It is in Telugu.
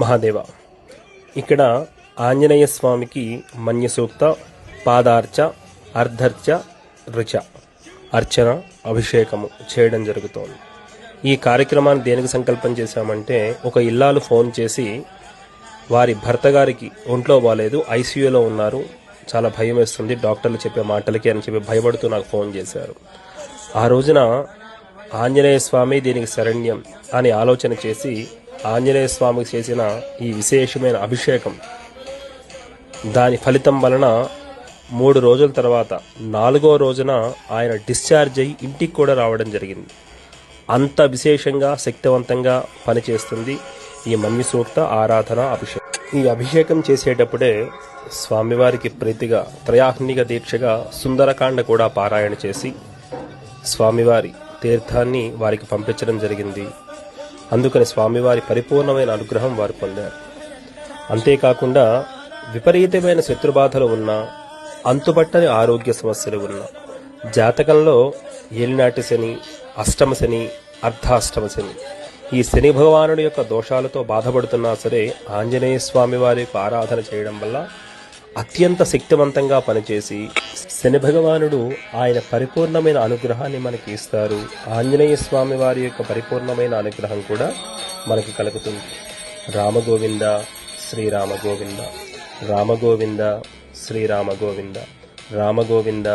మహాదేవ. ఇక్కడ ఆంజనేయ స్వామికి మన్య సూక్త, పాదార్చ, అర్ధర్చ, రుచ అర్చన, అభిషేకము చేయడం జరుగుతోంది. ఈ కార్యక్రమాన్ని దేనికి సంకల్పం చేశామంటే, ఒక ఇల్లాలు ఫోన్ చేసి వారి భర్త గారికి ఒంట్లో బాలేదు, ఐసీయూలో ఉన్నారు, చాలా భయం వేస్తుంది డాక్టర్లు చెప్పే మాటలకి అని చెప్పి భయపడుతూ నాకు ఫోన్ చేశారు. ఆ రోజున ఆంజనేయ స్వామి దీనికి శరణ్యం అని ఆలోచన చేసి ఆంజనేయ స్వామికి చేసిన ఈ విశేషమైన అభిషేకం దాని ఫలితం వలన 3 రోజుల తర్వాత 4వ రోజున ఆయన డిశ్చార్జ్ అయ్యి ఇంటికి కూడా రావడం జరిగింది. అంత విశేషంగా శక్తివంతంగా పనిచేస్తుంది ఈ మన్య సూక్త ఆరాధన అభిషేకం. ఈ అభిషేకం చేసేటప్పుడే స్వామివారికి ప్రీతిగా త్రయాహ్నిక దీక్షగా సుందరకాండ కూడా పారాయణ చేసి స్వామివారి తీర్థాన్ని వారికి పంపించడం జరిగింది. అందుకని స్వామివారి పరిపూర్ణమైన అనుగ్రహం వారు పొందారు. అంతేకాకుండా విపరీతమైన శత్రుబాధలు ఉన్నా, అంతుబట్టని ఆరోగ్య సమస్యలు ఉన్నా, జాతకంలో ఏలినాటి శని, అష్టమ శని, అర్ధాష్టమ శని, ఈ శని భగవానుడి యొక్క దోషాలతో బాధపడుతున్నా సరే ఆంజనేయ స్వామి వారి ఆరాధన చేయడం వల్ల అత్యంత శక్తివంతంగా పనిచేసి శని భగవానుడు ఆయన పరిపూర్ణమైన అనుగ్రహాన్ని మనకి ఇస్తారు. ఆంజనేయ స్వామి వారి యొక్క పరిపూర్ణమైన అనుగ్రహం కూడా మనకి కలుగుతుంది. రామగోవింద శ్రీరామ గోవింద, రామగోవింద శ్రీరామ గోవింద, రామగోవింద